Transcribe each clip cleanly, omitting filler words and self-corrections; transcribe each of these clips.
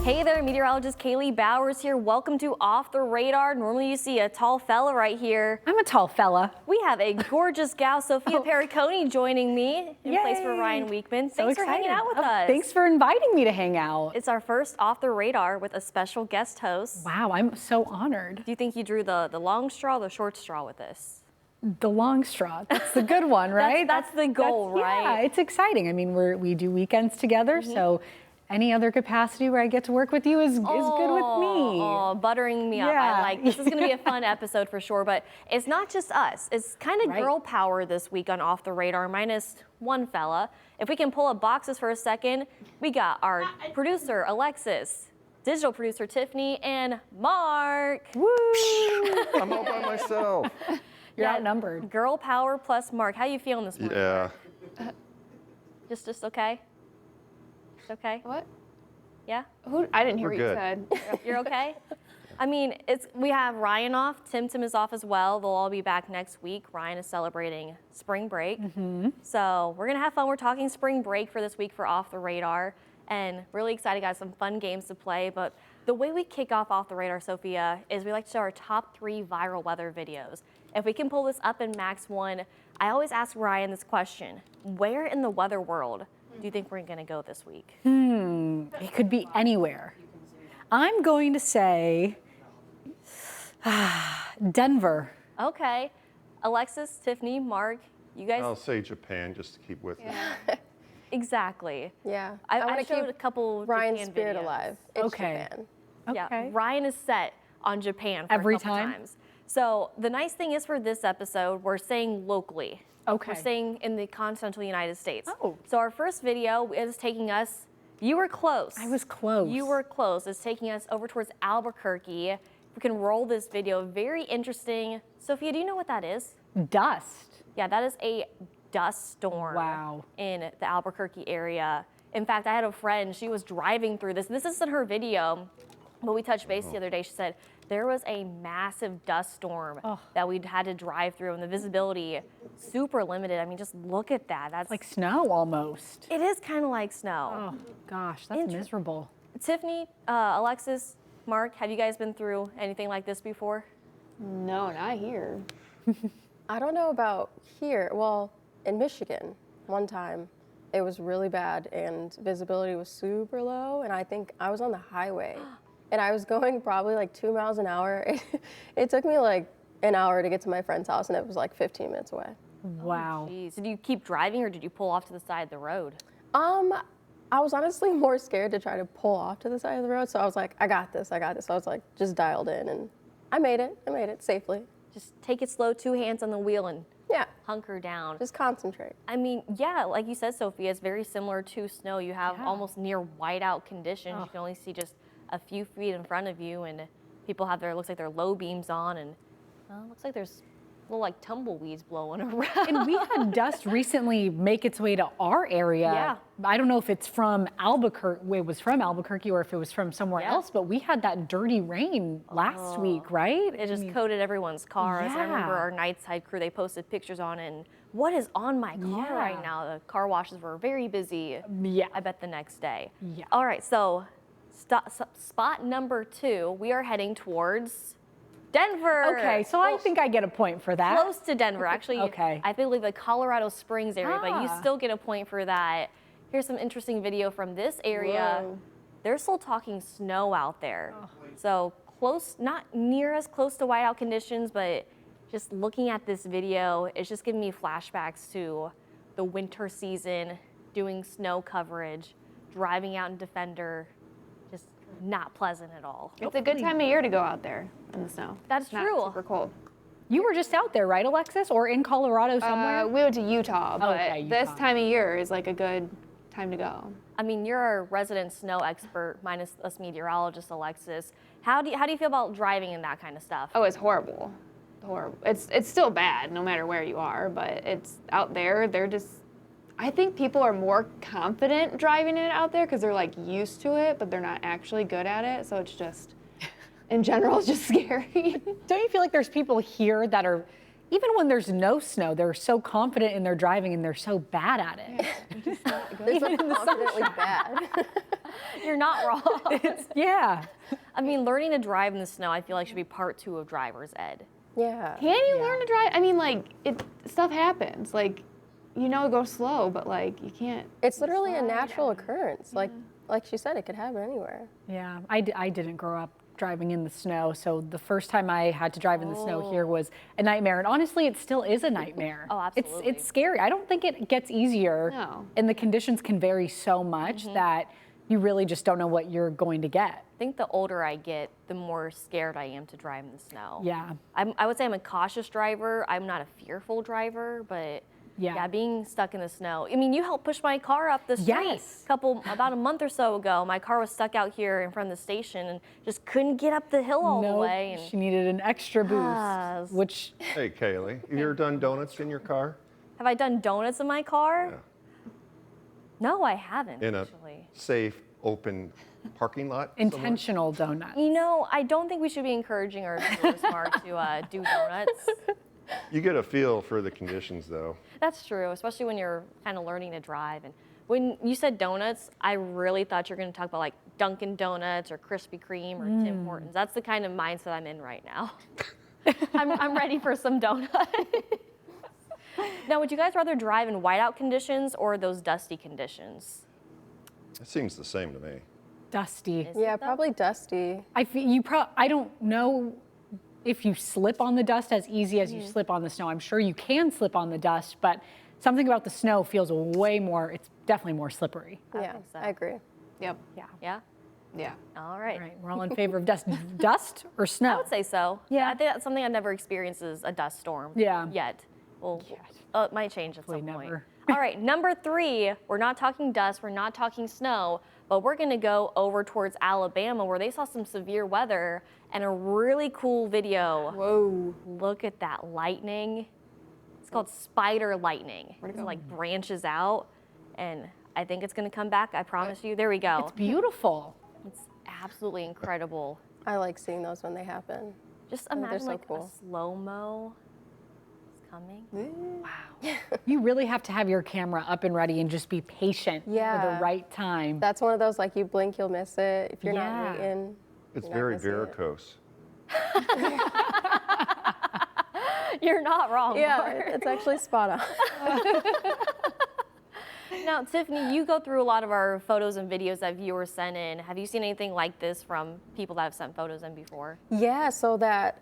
Hey there, meteorologist Kaylee Bowers here. Welcome to Off the Radar. Normally you see a tall fella right here. I'm a tall fella. We have a gorgeous gal, Sophia Pericone, joining me in place for Ryan Weekman. Thanks for hanging out with us. Thanks for inviting me to hang out. It's our first Off the Radar with a special guest host. Wow, I'm so honored. Do you think you drew the long straw or the short straw with this? The long straw, that's the good one, right? That's the goal, right? Yeah, it's exciting. I mean, we do weekends together, so any other capacity where I get to work with you is good with me. Oh, buttering me up. I like this. Is going to be a fun episode for sure, but it's not just us. It's kind of girl power this week on Off the Radar, minus one fella. If we can pull up boxes for a second, we got our producer, Alexis, digital producer, Tiffany, and Mark. Woo! I'm all by myself. You're outnumbered. Girl power plus Mark. How you feeling this morning? Yeah. Just okay? It's okay? What? Yeah? I didn't hear what you good. said. You're okay? I mean, we have Ryan off. Tim is off as well. They'll all be back next week. Ryan is celebrating spring break. So we're going to have fun. We're talking spring break for this week for Off the Radar. And really excited, guys. Some fun games to play. But the way we kick off the Radar, Sophia, is we like to show our top 3 viral weather videos. If we can pull this up in Max 1, I always ask Ryan this question. Where in the weather world do you think we're going to go this week? It could be anywhere. I'm going to say Denver. Okay. Alexis, Tiffany, Mark, you guys. I'll say Japan just to keep with me. Exactly. Yeah. I want to showed keep a couple Ryan's Japan spirit videos. alive. It's Okay. Japan. Yeah, Okay. Ryan is set on Japan for Every a couple time? times. So the nice thing is for this episode, we're staying locally. Okay. We're staying in the continental United States. Oh. So our first video is taking us, you were close. I was close. You were close. It's taking us over towards Albuquerque. We can roll this video. Very interesting. Sophia, do you know what that is? Dust. Yeah, that is a dust storm. Wow. In the Albuquerque area. In fact, I had a friend, she was driving through this. This isn't her video, but we touched base the other day. She said there was a massive dust storm that we'd had to drive through, and the visibility super limited. I mean, just look at that. That's Like snow almost. it is kind of like snow. Oh gosh, that's miserable. Tiffany, Alexis, Mark, have you guys been through anything like this before? No, not here. I don't know about here. Well, in Michigan, one time, it was really bad and visibility was super low. And I think I was on the highway and I was going probably like 2 miles an hour. It took me like an hour to get to my friend's house and it was like 15 minutes away. Wow. Jeez. Did you keep driving or did you pull off to the side of the road? I was honestly more scared to try to pull off to the side of the road. So I was like, I got this. So I was like, just dialed in and I made it safely. Just take it slow, 2 hands on the wheel and Yeah, hunker down. just concentrate. I mean, yeah, like you said, Sophia, it's very similar to snow. You have almost near whiteout conditions. You can only see just a few feet in front of you, and people have looks like their low beams on, and looks like there's little like tumbleweeds blowing around. And we had dust recently make its way to our area. Yeah. I don't know if it's from Albuquerque, it was from Albuquerque or if it was from somewhere else, but we had that dirty rain last week, right? It just coated everyone's cars. I remember Yeah. our night side crew, they posted pictures on it, and what is on my car right now? The car washes were very busy. Yeah. I bet the next day. Yeah. All right, so spot number 2, we are heading towards Denver. Okay, so I think I get a point for that. Close to Denver, actually. Okay. I believe the Colorado Springs area, but you still get a point for that. Here's some interesting video from this area. Whoa. They're still talking snow out there. So close, not near as close to whiteout conditions, but just looking at this video, it's just giving me flashbacks to the winter season, doing snow coverage, driving out in Defender, just not pleasant at all. It's a good time of year to go out there in the snow. That's It's not true. super cold. You were just out there, right, Alexis? Or in Colorado somewhere? We went to Utah, but Okay, this Utah. time of year is like a good time to go. I mean, you're our resident snow expert, minus us meteorologist, Alexis. How do you feel about driving in that kind of stuff? Oh, it's horrible. Horrible. It's still bad no matter where you are, but it's out there. I think people are more confident driving it out there because they're like used to it, but they're not actually good at it. So it's just, in general, it's just scary. Don't you feel like there's people here that are, even when there's no snow, they're so confident in their driving and they're so bad at it? They're so confidently bad. You're not wrong. Yeah. I mean, learning to drive in the snow, I feel like should be part 2 of driver's ed. Yeah. Can you learn to drive? I mean, like, stuff happens. Like, go slow, but like, you can't. It's literally a slide natural and- occurrence. Like she said, it could happen anywhere. Yeah, I didn't grow up driving in the snow, so the first time I had to drive in the snow here was a nightmare, and honestly, it still is a nightmare. Oh, absolutely. It's scary. I don't think it gets easier, No. and the conditions can vary so much that you really just don't know what you're going to get. I think the older I get, the more scared I am to drive in the snow. Yeah. I would say I'm a cautious driver. I'm not a fearful driver, but Yeah. being stuck in the snow. I mean, you helped push my car up the street Yes. about a month or so ago. My car was stuck out here in front of the station and just couldn't get up the hill all the Nope, way. And she needed an extra boost, Yes. which Hey, Kaylee, you ever done donuts in your car? have I done donuts in my car? Yeah. No, I haven't In a actually. safe, open parking lot? somewhere? intentional donuts. You know, I don't think we should be encouraging our viewers, Mark, to do donuts. You get a feel for the conditions, though. That's true, especially when you're kind of learning to drive. And when you said donuts, I really thought you were going to talk about like Dunkin' Donuts or Krispy Kreme or Tim Hortons. That's the kind of mindset I'm in right now. I'm ready for some donuts. Now, would you guys rather drive in whiteout conditions or those dusty conditions? It seems the same to me. Dusty. Is Yeah, it though? probably dusty. I don't know if you slip on the dust as easy as you slip on the snow. I'm sure you can slip on the dust, but something about the snow feels it's definitely more slippery. Yeah, think so. I agree. Yep. Yeah. Yeah? Yeah. All right. All right, we're all in favor of dust. Dust or snow? I would say so. Yeah. I think that's something I've never experienced is a dust storm. Yeah. Yet. Well, it might change at some Hopefully point. never. All right, number 3, we're not talking dust, we're not talking snow, but we're gonna go over towards Alabama where they saw some severe weather and a really cool video. Whoa. Look at that lightning. It's called spider lightning. Where'd it It go? like branches out, and I think it's gonna come back, I promise you. There we go. It's beautiful. It's absolutely incredible. I like seeing those when they happen. Just they're imagine so like cool. a slow-mo is coming. You really have to have your camera up and ready and just be patient for Yeah. the right time. That's one of those, like, you blink, you'll miss it. If you're Yeah. not waiting. It's you're not very gonna see it. varicose. You're not wrong. Yeah, Mark. it's actually spot on. Now, Tiffany, you go through a lot of our photos and videos that viewers send in. Have you seen anything like this from people that have sent photos in before? Yeah, so I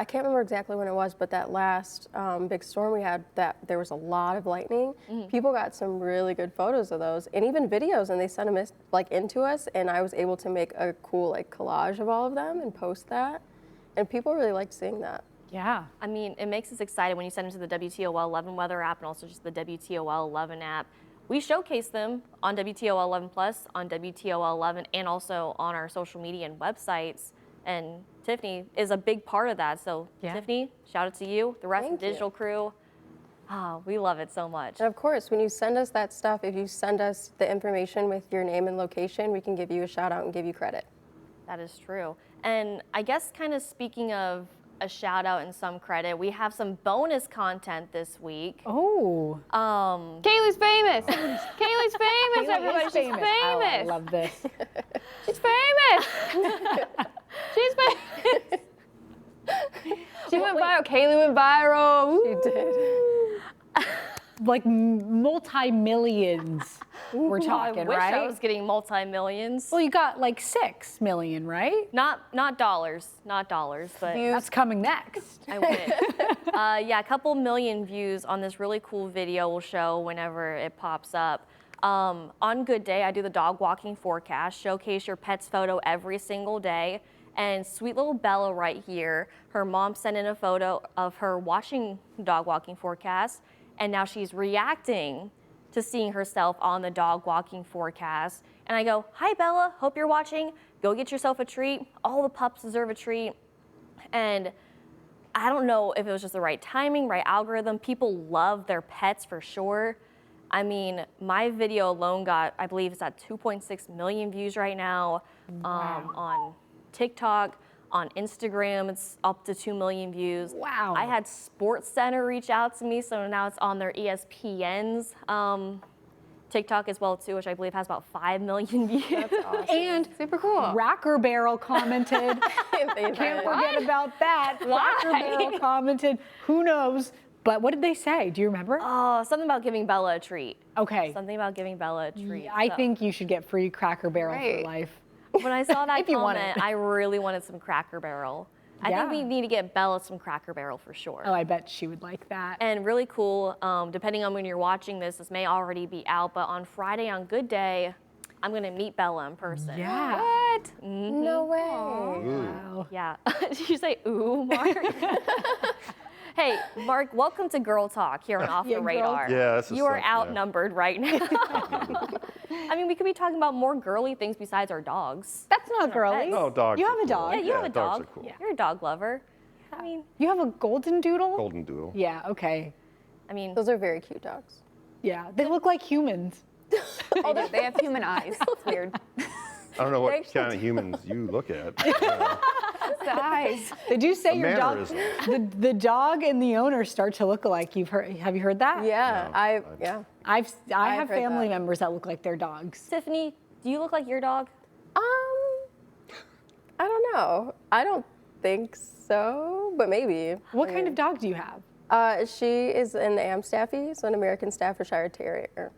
can't remember exactly when it was, but that last big storm we had, that there was a lot of lightning. People got some really good photos of those, and even videos, and they sent them into us, and I was able to make a cool collage of all of them and post that, and people really liked seeing that. Yeah. I mean, it makes us excited when you send them to the WTOL 11 weather app and also just the WTOL 11 app. We showcase them on WTOL 11 Plus, on WTOL 11, and also on our social media and websites. And Tiffany is a big part of that. So Yeah. Tiffany, shout out to you, the rest of Thank the you. digital crew. We love it so much. And of course, when you send us that stuff, if you send us the information with your name and location, we can give you a shout out and give you credit. That is true. And I guess kind of speaking of a shout out and some credit, we have some bonus content this week. Oh. Kaylee's famous. Kaylee's famous, everybody. Is She's famous. famous. Oh, I love this. She's famous. She's famous. She went viral. Kaylee went viral. You did. Like multi-millions we're talking, I wish right? I was getting multi-millions. Well, you got like 6 million, right? Not dollars, but That's coming next. I wish. Yeah, a couple million views on this really cool video we'll show whenever it pops up. On Good Day, I do the dog walking forecast, showcase your pet's photo every single day. And sweet little Bella right here, her mom sent in a photo of her watching dog walking forecast, and now she's reacting to seeing herself on the dog walking forecast. And I go, hi Bella, hope you're watching. Go get yourself a treat. All the pups deserve a treat. And I don't know if it was just the right timing, right algorithm. People love their pets for sure. I mean, my video alone got, I believe it's at 2.6 million views right now. On TikTok, on Instagram, it's up to 2 million views. Wow. I had Sports Center reach out to me, so now it's on their ESPN's TikTok as well too, which I believe has about 5 million views. That's awesome. And Super cool. Cracker Barrel commented. They Can't did. forget about that. Cracker Barrel commented. Who knows? But what did they say? Do you remember? Oh, something about giving Bella a treat. Okay. Something about giving Bella a treat. I so. think you should get free Cracker Barrel for Right. life. When I saw that If you want comment, it. I really wanted some Cracker Barrel. I think Yeah. we need to get Bella some Cracker Barrel for sure. Oh, I bet she would like that. And really cool, depending on when you're watching this may already be out, but on Friday on Good Day, I'm gonna meet Bella in person. Yeah. What? No way. Wow. Yeah. Did you say ooh, Mark? Hey, Mark, welcome to Girl Talk here on Off Yeah, the Girl Radar. Talk. Yeah, this is You are something, yeah. outnumbered right now. I mean, we could be talking about more girly things besides our dogs. That's not girly. No, dogs. You are have a cool. dog. Yeah, you have a dogs dog. are cool. You're a dog lover. I mean, You have a golden doodle? Golden doodle. Yeah, okay. those Those are very cute dogs. Yeah, they look like humans. Oh, they have human eyes. It's weird. I don't know what kind of humans you look at. It's the eyes. They do say A your dog, mannerism. the dog and the owner start to look alike. Have you heard that? Yeah, No, yeah. I I've have heard family that. members that look like their dogs. Tiffany, do you look like your dog? I don't know. I don't think so, but maybe. What kind of dog do you have? She is an Amstaffy, so an American Staffordshire Terrier.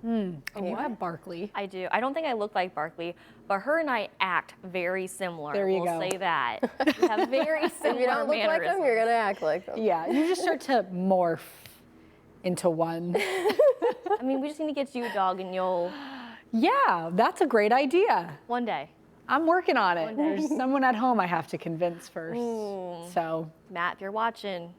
And you have Barkley. I do. I don't think I look like Barkley, but her and I act very similar. There you we'll go. say that. We have very similar If you don't look like them, mannerisms. you're gonna act like them. Yeah, you just start to morph into one. I mean, we just need to get you a dog and you'll, Yeah, that's a great idea. one day. I'm working on it. There's someone at home I have to convince first. So, Matt, if you're watching,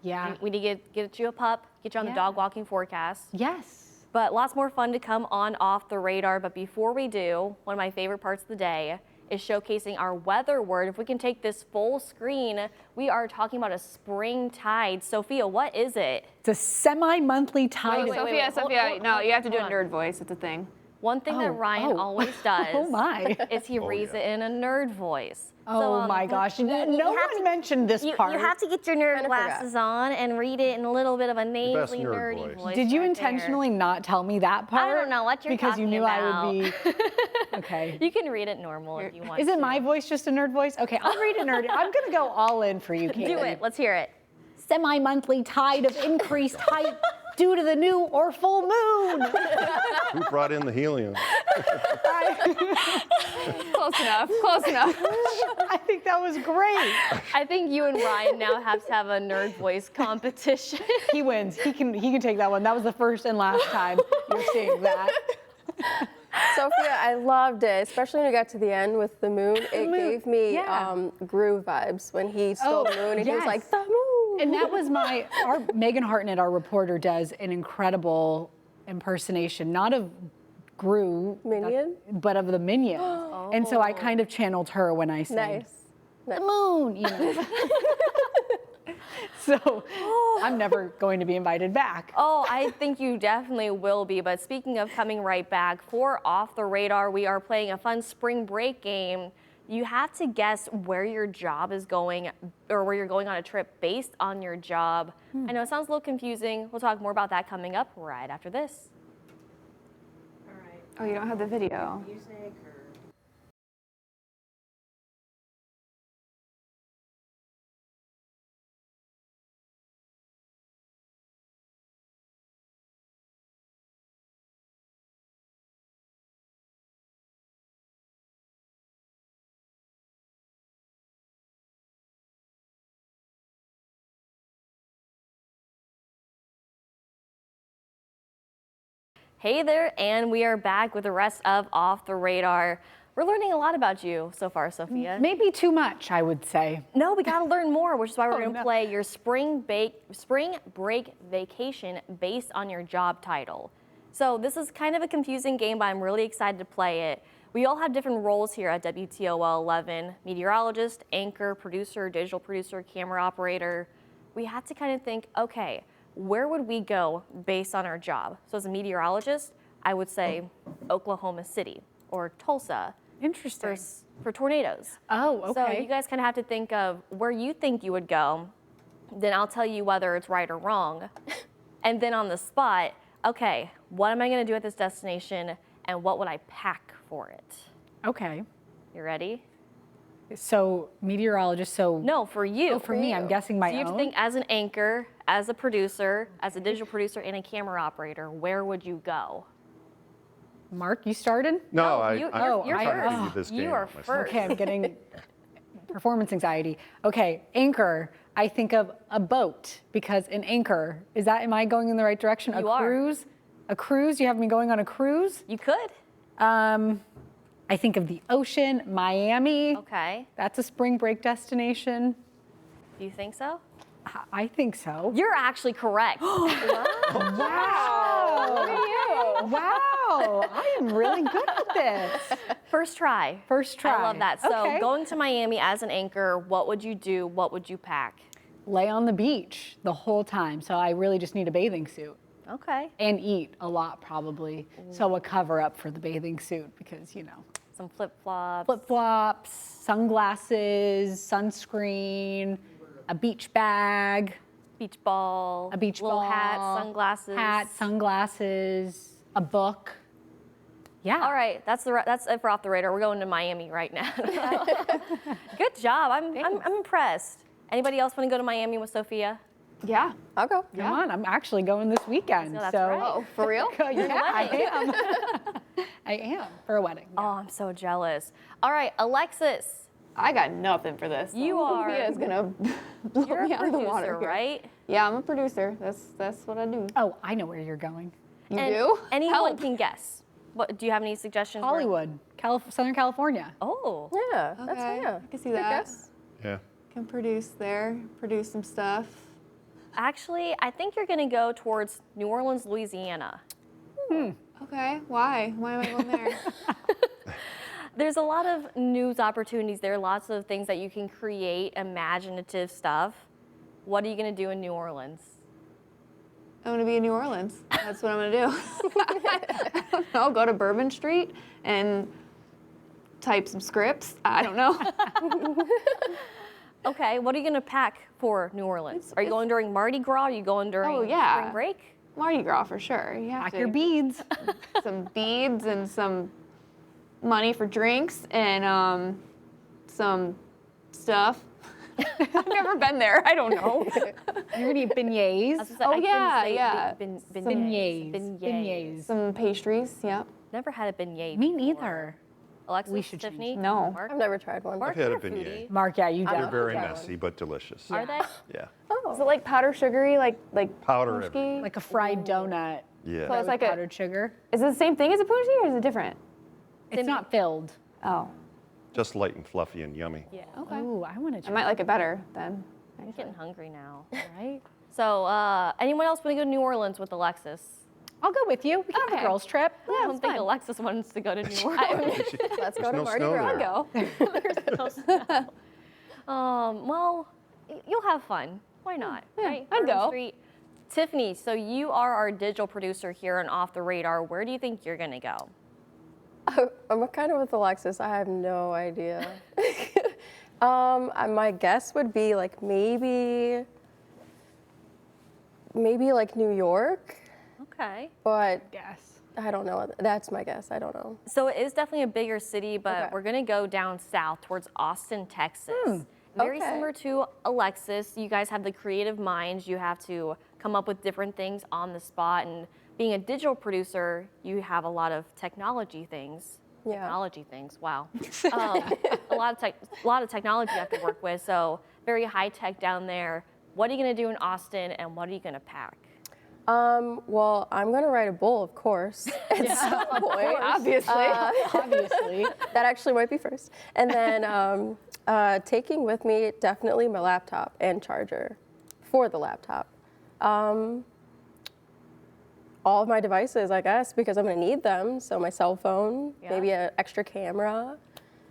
yeah. we need to get you a pup, get you on the Yeah. dog walking forecast. Yes. But lots more fun to come on Off the Radar. But before we do, one of my favorite parts of the day is showcasing our weather word. If we can take this full screen, we are talking about a spring tide. Sophia, what is it? It's a semi-monthly tide. wait, Sophia, hold- Sophia, hold- no, you have to do a hold on. nerd voice. It's a thing. One thing that Oh, Ryan oh. always does Oh my. is he reads yeah. it in a nerd voice. Oh my gosh. No one mentioned this part. You have to get your nerd Kinda glasses on and read it in a little bit of a best nasally, nerd nerdy voice. voice. Did you right there. intentionally not tell me that part? don't know what you're because you talking knew I would be. about. Okay. You can read it normal if you want Is it to. my voice just a nerd voice? Okay, I'll read a nerd. I'm gonna go all in for you, Katie. Do it. Let's hear it. Semi-monthly tide of increased height due to the new or full moon. Who brought in the helium? Close enough. Close enough. I think that was great. I think you and Ryan now have to have a nerd voice competition. He wins. He can take that one. That was the first and last time you're seeing that. Sophia, I loved it, especially when you got to the end with the moon. It moon, gave me yeah. Groove vibes when he stole Oh, the moon and he was yes. like, the moon. And that was our Megan Hartnett, our reporter, does an incredible impersonation, not of Gru, Minion? but of the minion. And so I kind of channeled her when I sang Nice. the moon, you know. So I'm never going to be invited back. Oh, I think you definitely will be. But speaking of coming right back, for Off the Radar, we are playing a fun spring break game. You have to guess where your job is going or where you're going on a trip based on your job. I know it sounds a little confusing. We'll talk more about that coming up right after this. Oh, you don't have the video. Hey there, and we are back with the rest of Off the Radar. We're learning a lot about you so far, Sophia. Maybe too much, I would say. No, we gotta learn more, which is why we're Oh, gonna no. play your spring break vacation based on your job title. So this is kind of a confusing game, but I'm really excited to play it. We all have different roles here at WTOL 11, meteorologist, anchor, producer, digital producer, camera operator. We have to kind of think, okay, where would we go based on our job? So as a meteorologist, I would say Oklahoma City or Tulsa Interesting. for tornadoes. Oh, So okay. you guys kind of have to think of where you think you would go. Then I'll tell you whether it's right or wrong. And then on the spot, Okay, what am I going to do at this destination and what would I pack for it? Okay. You ready? So meteorologist, so No, for you. oh, for me, I'm guessing my So you have to own. think as an anchor, as a producer, as a digital producer, and a camera operator, where would you go? Mark, you started? No, you're I'm first. trying to figure this You game are out myself. first. Okay, I'm getting performance anxiety. Okay, anchor. I think of a boat because an anchor, am I going in the right direction? You a are. cruise? A cruise? You have me going on a cruise? You could. I think of the ocean, Miami. Okay. That's a spring break destination. Do you think so? I think so. You're actually correct. Wow. Wow. I am really good at this. First try. First try. I love that. So Okay. going to Miami as an anchor, what would you do? What would you pack? Lay on the beach the whole time. So I really just need a bathing suit. Okay. And eat a lot probably. So a cover up for the bathing suit because, you know, Some flip-flops. flip-flops, sunglasses, sunscreen, a beach bag, Beach ball. a beach little ball, hat, sunglasses. hat, sunglasses, a book. Yeah. All right, that's it for Off the Radar. We're going to Miami right now. Good job. I'm impressed. Anybody else want to go to Miami with Sophia? Yeah. I'll go. Come on, I'm actually going this weekend. So that's so right. Oh, for real? yeah, I wedding. am. I am for a wedding. Oh, I'm so jealous. All right, Alexis, I got nothing for this. You are- Sophia is gonna blow you're me a out of the producer, water here. right? Yeah, I'm a producer. That's what I do. Oh, I know where you're going. You And do? anyone Help. can guess. What do you have any suggestions? where- Hollywood, Southern California. Oh, Yeah, that's Okay, yeah. I can see Good that. guess. Yeah. Can produce there, produce some stuff. actually, I think you're going to go towards New Orleans, Louisiana. Okay, why? Why am I going there? There's a lot of news opportunities there, lots of things that you can create, imaginative stuff. What are you going to do in New Orleans? I'm gonna be in New Orleans. That's what I'm gonna do. I don't know, go to Bourbon Street and type some scripts. I don't know. Okay, what are you going to pack for New Orleans? Are you going during Mardi Gras? Are you going during Oh, yeah. spring break? Mardi Gras for sure. You have Pack to. your beads. Some beads and some money for drinks and some stuff. I've never been there. I don't know. You're gonna eat beignets. Oh, yeah. Beignets. Beignets. Beignets. Some pastries. Yeah. Never had a beignet. Me before. neither. Alexis, We should change Tiffany, No. Mark. I've never tried one. Mark, I've had you're a beignet. foodie. Mark, yeah, you They're definitely. very that messy, but delicious. Are they? Yeah. Is it like powder sugary, like Powder punchki? Like a fried donut. Yeah. So it's like a. Powdered sugar. Is it the same thing as a punchki or is it different? It's not filled. Oh. Just light and fluffy and yummy. Yeah. Okay. Ooh, I want to I try. might like it better then. I'm getting hungry now. Right? So, anyone else want to go to New Orleans with Alexis? I'll go with you. We can have Okay. a girls trip. I don't think Alexis wants to go to New Orleans. Let's go There's to no Mardi snow Gras. there. Go. There's no snow. Well, you'll have fun. Why not? Right? I'd Bourbon go. Street. Tiffany, so you are our digital producer here on Off the Radar. Where do you think you're gonna go? I'm kind of with Alexis. I have no idea. My guess would be like maybe like New York, Okay. but Yes. I don't know. That's my guess. I don't know. So it is definitely a bigger city, but Okay. we're gonna go down south towards Austin, Texas. Very okay. similar to Alexis. You guys have the creative minds. You have to come up with different things on the spot. And being a digital producer, you have a lot of technology things. Yeah. Technology things. Wow. A lot of technology you have to work with. So very high tech down there. What are you gonna do in Austin, and what are you gonna pack? Well, I'm gonna write a bull, of course, at some point. Obviously. Obviously. That actually might be first. And then taking with me definitely my laptop and charger for the laptop. All of my devices, I guess, because I'm gonna need them. So my cell phone, Yeah. maybe an extra camera,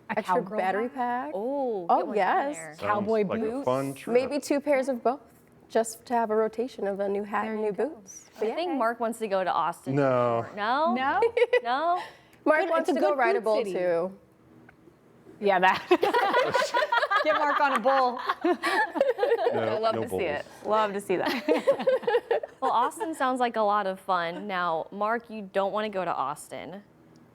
A extra cowgirl battery hat? pack. Oh, Oh, get one down yes. there. Cowboy Sounds like a boots. fun trip. Maybe 2 pairs of both, just to have a rotation of a new hat and new boots. But I think Mark wants to go to Austin. No. for sure. No? No? No? Mark Good- wants it's to a go good ride a food bull city. too. Yeah, that. Get Mark on a bull. I love no to see it. bulls. Love to see that. Well, Austin sounds like a lot of fun. Now, Mark, you don't want to go to Austin.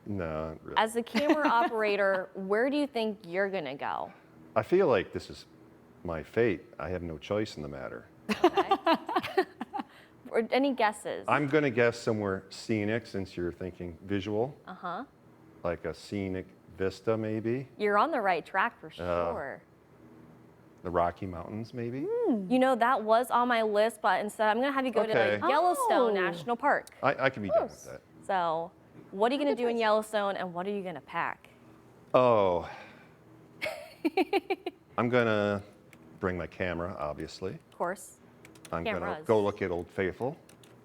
No, not really. As a camera operator, where do you think you're going to go? I feel like this is my fate. I have no choice in the matter. Or any guesses? I'm going to guess somewhere scenic since you're thinking visual. Uh-huh. Like a scenic vista, maybe. You're on the right track for sure. The Rocky Mountains, maybe. You know, that was on my list, but instead I'm going to have you go Okay. to Yellowstone Oh. National Park. I can be done with that. So, what are you going to do in Yellowstone and what are you going to pack? Oh. I'm going to bring my camera, obviously. Of course. I'm going to Cameras. go look at Old Faithful.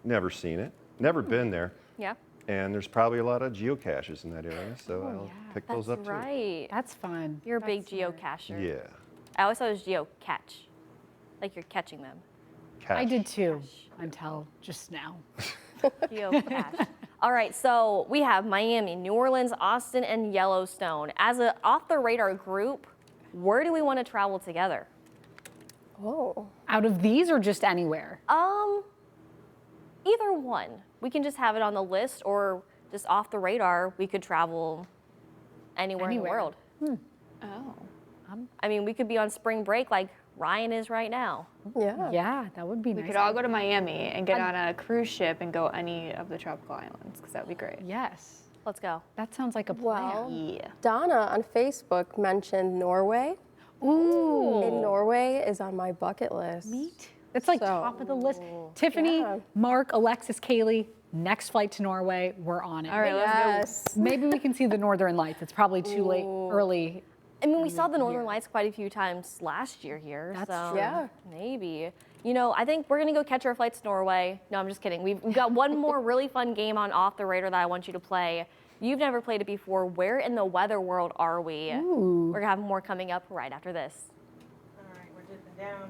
Never seen it. Never been there. Yeah. And there's probably a lot of geocaches in that area, so I'll yeah. pick those That's up too. right. That's fun. You're a big That's smart. geocacher. Yeah. I always thought it was geocache. Like you're catching them. Cache. I did too, until just now. Geocache. All right, so we have Miami, New Orleans, Austin, and Yellowstone. As an off-the-radar group, where do we want to travel together? Oh. Out of these or just anywhere? Either one. We can just have it on the list, or just off the radar, we could travel anywhere in the Anywhere. world. Oh. I mean, we could be on spring break like Ryan is right now. Yeah. Yeah, that would be We nice. could all go to Miami and get on a cruise ship and go any of the tropical islands because that would be great. Yes, Let's go. that sounds like a plan. Well, Yeah. Donna on Facebook mentioned Norway. Ooh, And Norway is on my bucket list. neat. That's like So- top of the list. Tiffany, Yeah. Mark, Alexis, Kaylee, next flight to Norway, we're on it. All right, let's go. Yes. Maybe we can see the Northern Lights. It's probably too late, early. I mean, we saw the Northern Lights quite a few times last year here. That's so true. Yeah. maybe. You know, I think we're going to go catch our flights to Norway. No, I'm just kidding. We've got one more really fun game on Off the Radar that I want you to play. You've never played it before. Where in the weather world are we? Ooh. We're going to have more coming up right after this. All right, we're dipping down.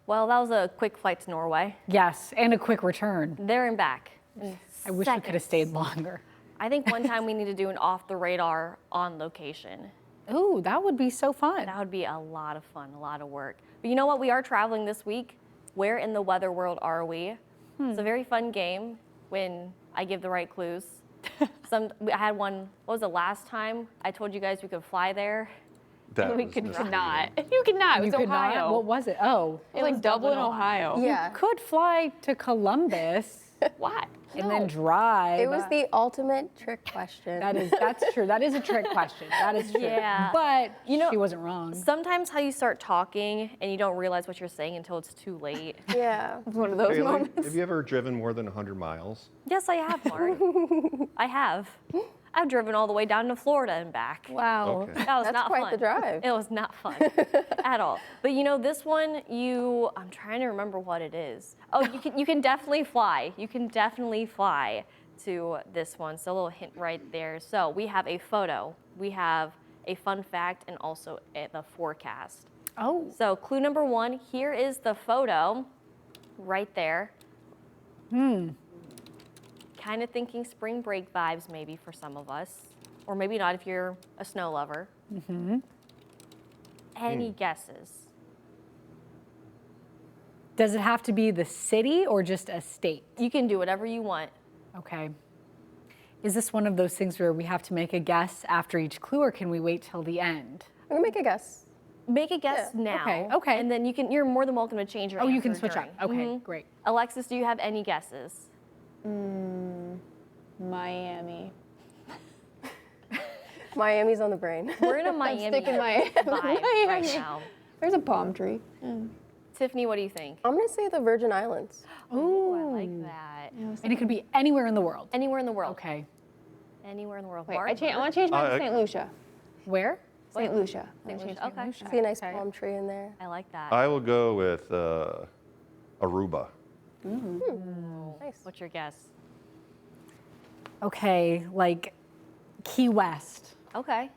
Well, that was a quick flight to Norway. Yes, and a quick return. There and back. I wish we could have stayed longer. I think one time we need to do an Off the Radar on location. Ooh, that would be so fun. That would be a lot of fun, a lot of work. But you know what? We are traveling this week. Where in the weather world are we? It's a very fun game when I give the right clues. I had one, what was the last time I told you guys we could fly there? That We was could misleading. not. You could not. It You was could not? Ohio. What was it? Oh, It was like Dublin, Ohio. Yeah. could fly to Columbus What? and then drive. It was the ultimate trick question. That's true. That is a trick question. That is true. Yeah. But You know- she wasn't wrong. Sometimes how you start talking and you don't realize what you're saying until it's too late. Yeah. It was one of those Haley, moments. have you ever driven more than 100 miles? Yes, I have, Mark. I have. I've driven all the way down to Florida and back. Wow. Okay. That was That's not quite fun. the drive. It was not fun at all. But you know, this one, I'm trying to remember what it is. Oh, you can definitely fly. You can definitely fly to this one. So a little hint right there. So we have a photo, we have a fun fact, and also the forecast. Oh, So clue number one, here is the photo right there. Kind of thinking spring break vibes maybe for some of us, or maybe not if you're a snow lover. Any guesses? does it have to be the city or just a state? You can do whatever you want. Okay. Is this one of those things where we have to make a guess after each clue, or can we wait till the end? I'm gonna make a guess. Make a guess Yeah. now. Okay. And then you're more than welcome to change your Oh, answer you can switch up. during. Okay, great. Alexis, do you have any guesses? Miami. Miami's on the brain. We're in a Miami sticking Miami. vibe right now. There's a palm tree. Tiffany, what do you think? I'm gonna say the Virgin Islands. Oh, I like that. And it could be anywhere in the world. Anywhere in the world. Okay. Anywhere in the world. Wait, Mark? I want to change mine to St. Lucia. Where? St. Lucia. St. Lucia. Okay. See a nice palm tree in there. I like that. I will go with Aruba. Nice. What's your guess? Okay, like Key West. Okay.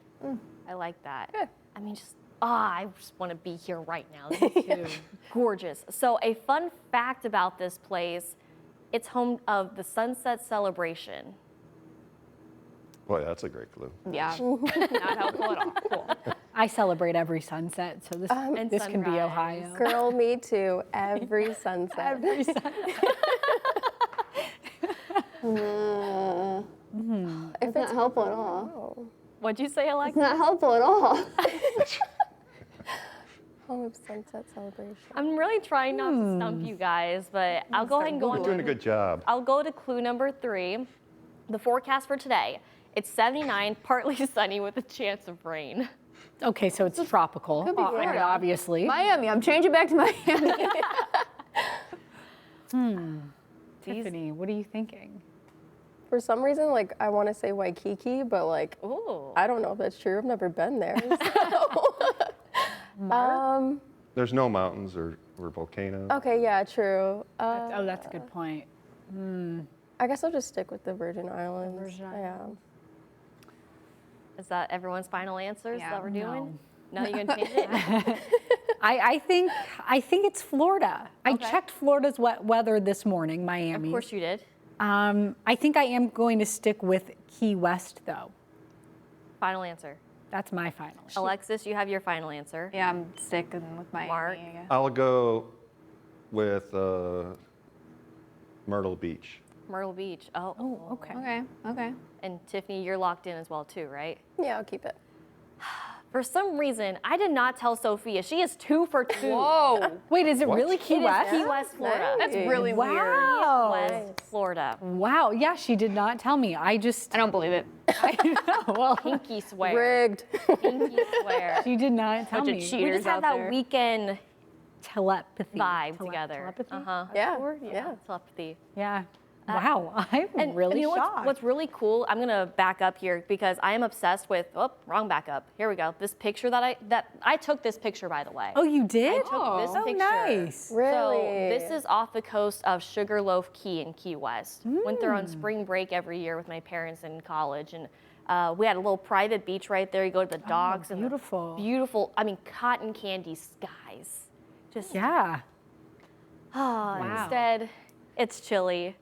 I like that. Yeah. I mean, I just want to be here right now. This is gorgeous. So, a fun fact about this place, it's home of the Sunset Celebration. Boy, that's a great clue. Yeah. Not helpful at all. Cool. I celebrate every sunset, so this And this can be sunrise. Ohio. Girl, me too. Every sunset. Every sunset. If it's helpful at all. oh, What'd you say, Alexa? Not helpful at all. home of sunset celebration. I'm really trying not to stump you guys, but I'll go ahead and go on You're doing a good job. I'll go to clue number 3. The forecast for today. It's 79, partly sunny with a chance of rain. Okay, so it's tropical. Could be I mean, Florida. obviously. Miami. I'm changing back to Miami. Tiffany, what are you thinking? For some reason, like I want to say Waikiki, but like Ooh. I don't know if that's true. I've never been there. There's no mountains or volcanoes. Okay, yeah, true. Oh, that's a good point. I guess I'll just stick with the Virgin Islands. Virgin Yeah. Is that everyone's final answers Yeah. that we're doing? No, you gonna change it? I think it's Florida. I Okay. checked Florida's weather this morning, Miami. Of course you did. I think I am going to stick with Key West, though. Final answer. That's my final. Alexis, you have your final answer. Yeah, I'm sticking with Miami. Mark? I guess. I'll go with Myrtle Beach. Myrtle Beach. Oh. Okay. Okay. Okay. And Tiffany, you're locked in as well too, right? Yeah, I'll keep it. For some reason, I did not tell Sophia. She is 2 for 2. Whoa. Wait, is it What? really Key It is West? Key West, Florida. That's really weird. Wow. West, Florida. Wow. Yeah, she did not tell me. I just. I don't believe it. I know. Well, Pinky swear. Rigged. Pinky swear. she did not tell Bunch of me. cheaters. We just had out that there. weekend Telepathy. vibe together. Telepathy? Uh-huh. Yeah, Sure? yeah. Telepathy. Yeah. Wow. I'm And really you know shocked. what's really cool? I'm gonna back up here because I am obsessed with. Oh, wrong backup. Here we go. This picture that I took this picture, by the way. Oh, you did? I took this oh, picture. nice. Really? So this is off the coast of Sugarloaf Key in Key West. Went there on spring break every year with my parents in college, and we had a little private beach right there. You go to the docks and the beautiful. beautiful. I mean, cotton candy skies. Just Yeah. Instead, it's chilly,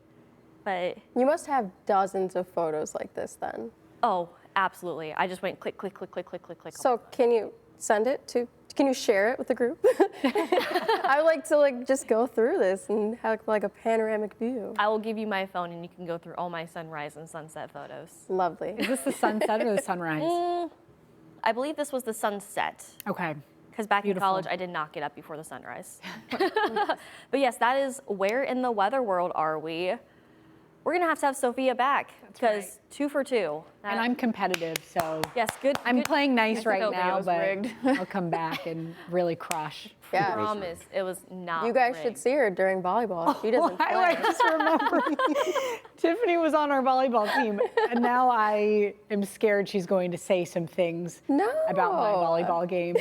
but You must have dozens of photos like this then. oh, absolutely. I just went click, click, click, click, click, click, click. So can you send it to? Can you share it with the group? I would like to just go through this and have like a panoramic view. I will give you my phone and you can go through all my sunrise and sunset photos. Lovely. Is this the sunset or the sunrise? I believe this was the sunset. Okay. Because back Beautiful. in college, I did not get up before the sunrise. But yes, that is where in the weather world are we? We're gonna have to have Sophia back because right. 2 for 2. And I'm competitive, so yes, good. I'm good. playing nice right okay, it now, was but rigged. I'll come back and really crush. Yeah. Promise, it was not. You guys should rigged. see her during volleyball. She doesn't I play. just remember Tiffany was on our volleyball team, and now I am scared she's going to say some things No. about my volleyball game.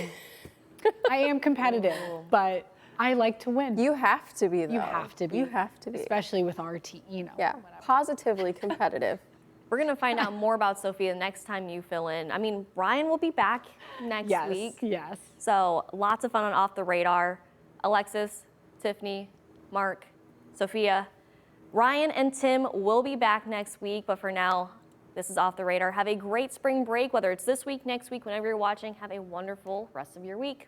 I am competitive, but I like to win. You have to be though. You have to be. You have to be. Especially with our team, Yeah. Positively competitive. We're gonna find out more about Sophia next time you fill in. I mean, Ryan will be back next Yes, week. yes. So lots of fun on Off the Radar. Alexis, Tiffany, Mark, Sophia, Ryan, and Tim will be back next week. But for now, this is Off the Radar. Have a great spring break, whether it's this week, next week, whenever you're watching. Have a wonderful rest of your week.